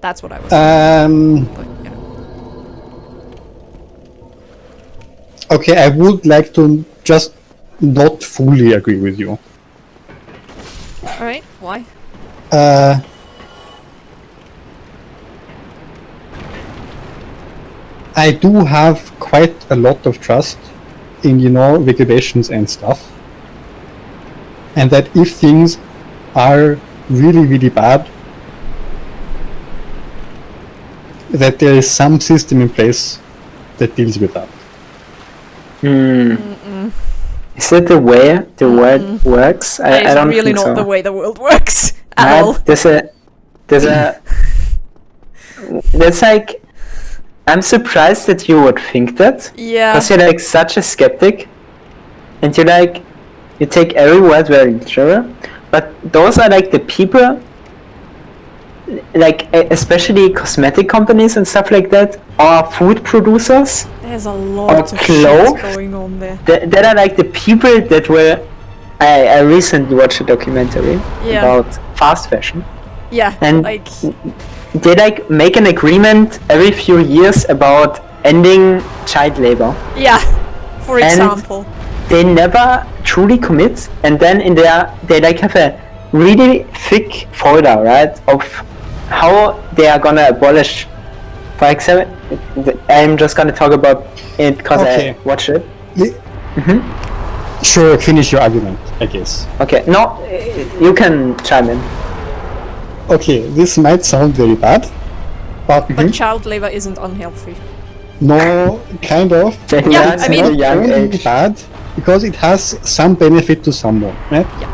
That's what I was saying. But, Okay, I would like to just not fully agree with you. Alright, why? I do have quite a lot of trust in, regulations and stuff. And that if things are really, really bad, that there is some system in place that deals with that. Is that the way the world works? I don't really think not so. the way the world works at all. There's a that's like, I'm surprised that you would think that. Yeah. Because you're like such a skeptic, and you're like, you take every word very literal. But those are like the people, like especially cosmetic companies and stuff like that, or food producers. There's a lot of clothes shit going on there. That are like the people that were. I recently watched a documentary about fast fashion. Yeah, and like they like make an agreement every few years about ending child labor. Yeah, for example. They never truly commit, and then they like have a really thick folder, right, of how they are gonna abolish. For example, I'm just gonna talk about it because I watched it. Sure, finish your argument, I guess. Okay, no, you can chime in. Okay, this might sound very bad, but child labor isn't unhealthy. No, kind of. Yeah, I mean, it's not only bad because it has some benefit to someone, right? Yeah.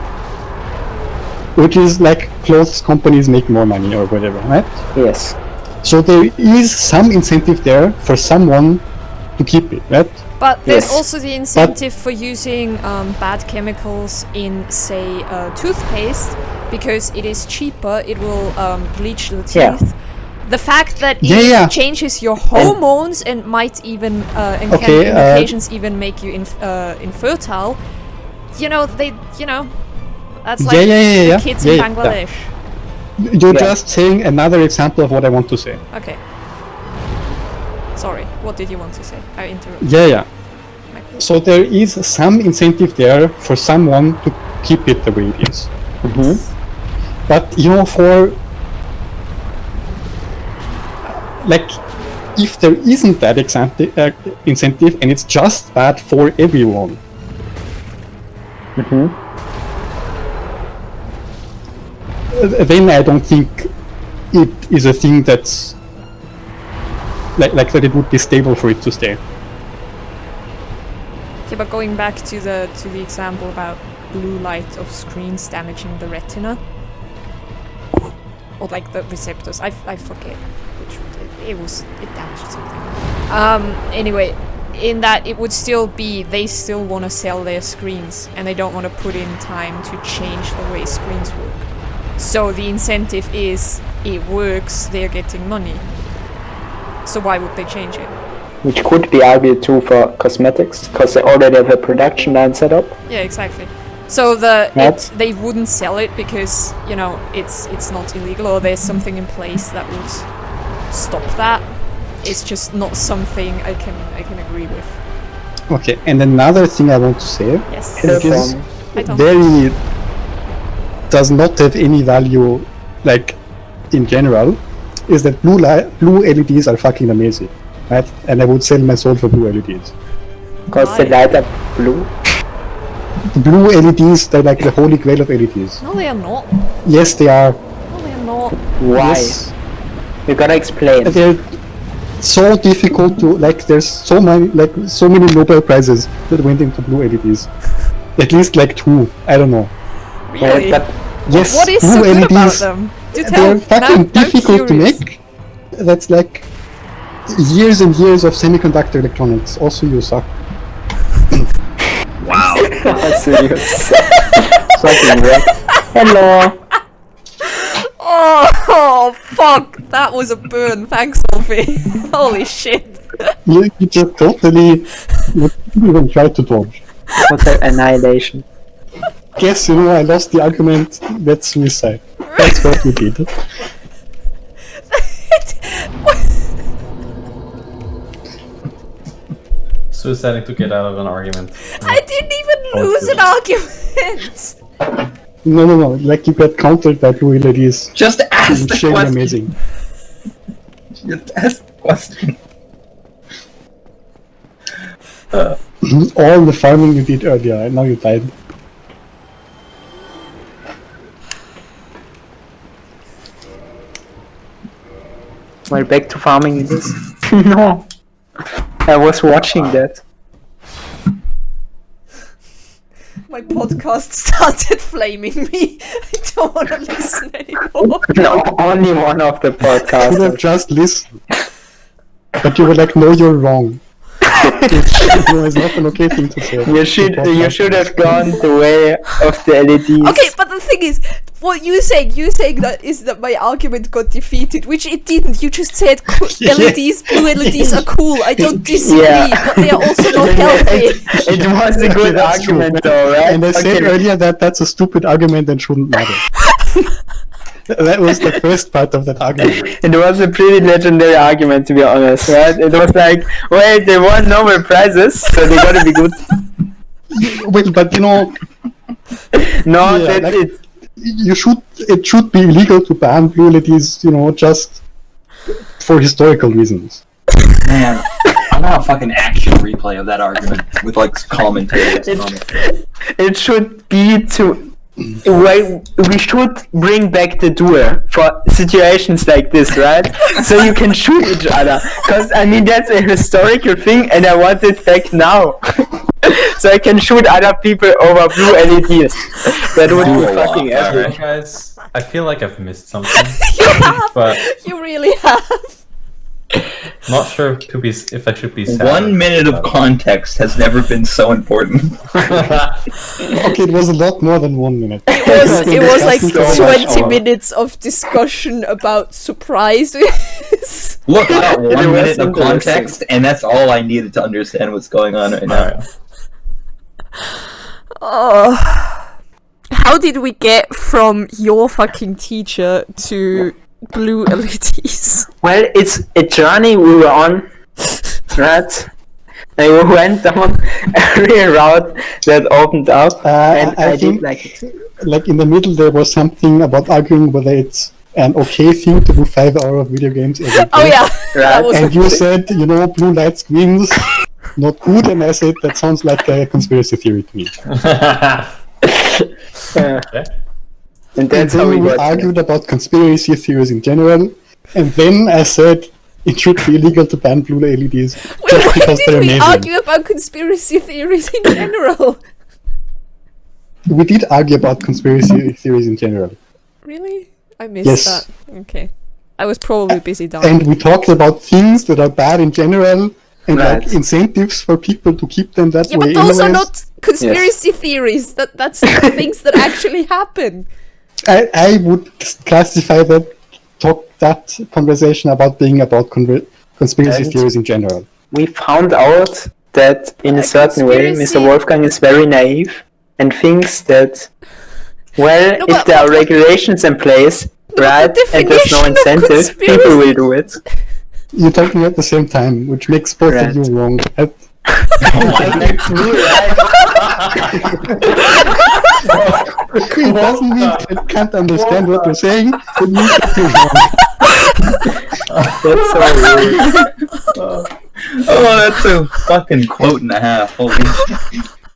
Which is like clothes companies make more money or whatever, right? Yes. So there is some incentive there for someone to keep it, right? But there's also the incentive for using bad chemicals in, say, toothpaste, because it is cheaper, it will bleach the teeth. Yeah. The fact that it changes your hormones and might even, and can in occasions even make you infertile, that's like the kids in Bangladesh. You're just saying another example of what I want to say. Okay. Sorry, what did you want to say? I interrupted. Yeah. So there is some incentive there for someone to keep it the way it is. But for like, if there isn't that incentive and it's just bad for everyone, then I don't think it is a thing that's like that it would be stable for it to stay. Okay, but going back to the example about blue light of screens damaging the retina, or like the receptors, I forget which it damaged something. Anyway, in that it would still be, they still want to sell their screens and they don't want to put in time to change the way screens work. So the incentive is, it works, they're getting money. So why would they change it? Which could be argued too for cosmetics, because they already have a production line set up. Yeah, exactly. So they wouldn't sell it because, it's not illegal, or there's something in place that would stop that. It's just not something I can agree with. Okay, and another thing I want to say, which is very does not have any value, like in general, is that blue LEDs are fucking amazing, right? And I would sell my soul for blue LEDs. Because they light up blue. The blue LEDs, they're like the holy grail of LEDs. No, they are not. Yes, they are. No, they are not. Why? Yes. You gotta explain. They're so difficult to, like, there's so many Nobel Prizes that went into blue LEDs. At least like 2, I don't know. Really? But yes, what is blue so good LEDs, about them? Do tell. they're fucking difficult to curious. make. That's like years and years of semiconductor electronics. Also, you suck. Wow. Serious. Fucking right. Hello. Oh, fuck. That was a burn. Thanks, Sophie. Holy shit. You just totally even tried to dodge. Total annihilation. Guess I lost the argument. That's suicide. That's what you did. suiciding to get out of an argument. I didn't even lose an argument! No. Like you got countered by blue LEDs. Just ask the question. Amazing. Just ask the question. All the farming you did earlier, and now you died. Well, back to farming it is. No. I was watching that. My podcast started flaming me. I don't want to listen anymore. No, only one of the You could have podcasts. just listened. But you were like, no, you're wrong. It was not an okay thing to say. You should have gone the way of the LEDs. Okay, but the thing is, what you saying that my argument got defeated, which it didn't. You just said LEDs, blue LEDs are cool. I don't disagree, but they are also not healthy. It was a good That's true. argument though, right? And I said earlier that that's a stupid argument and shouldn't matter. That was the first part of that argument. It was a pretty legendary argument, to be honest, right? It was like, wait, they won Nobel Prizes, so they gotta be good. Well, but you know, No, Yeah, that's like- it. it should be illegal to ban blue LEDs, you know, just for historical reasons. Man, I want a fucking action replay of that argument with like commentators. It should be to. We should bring back the duel for situations like this, right? So you can shoot each other. Because, I mean, that's a historical thing and I want it back now. So I can shoot other people over blue LEDs. That would be fucking Alright, epic. guys, I feel like I've missed something, You have. but You really have. not sure if I should be sad. 1 minute of context has never been so important. Okay, it was a lot more than 1 minute. It was like So much 20 more. minutes of discussion about surprises. Look, I got 1 It was minute of interesting. context, and that's all I needed to understand what's going on right now. Alright. Oh. How did we get from your fucking teacher to blue LEDs? Well, it's a journey we were on, right? And we went down every route that opened up, and I I did think- like it. Like in the middle, there was something about arguing whether it's an okay thing to do 5 hours of video games every day. Oh yeah, Right. that was And you said, you know, blue light screens, not good, and I said that sounds like a conspiracy theory to me. Yeah. Okay. And that's And how then we we got there. argued about conspiracy theories in general, and then I said it should be illegal to ban blue LEDs Wait, just why because did they're we amazing. argue about conspiracy theories in general? We did argue about conspiracy theories in general, Really? I missed Yes. that. Okay. I was probably busy down. and we talked about things that are bad in general, and Right. like incentives for people to keep them that Yeah, way. but those are anyways. not conspiracy theories. That's things that actually happen. I would classify that conversation about being about conspiracy And- theories in general. We found out that in a certain way, conspiracy- Mr. Wolfgang is very naive and thinks that, well, No, if but- there are regulations in place, right, the and there's no definition of incentive, conspiracy- people will do it. You're talking at the same time, which makes both Right. of you wrong. That's me, right? It doesn't mean I can't understand what you're saying. It means that you're wrong. That's so weird. Oh, that's a fucking quote and a half. Holy shit.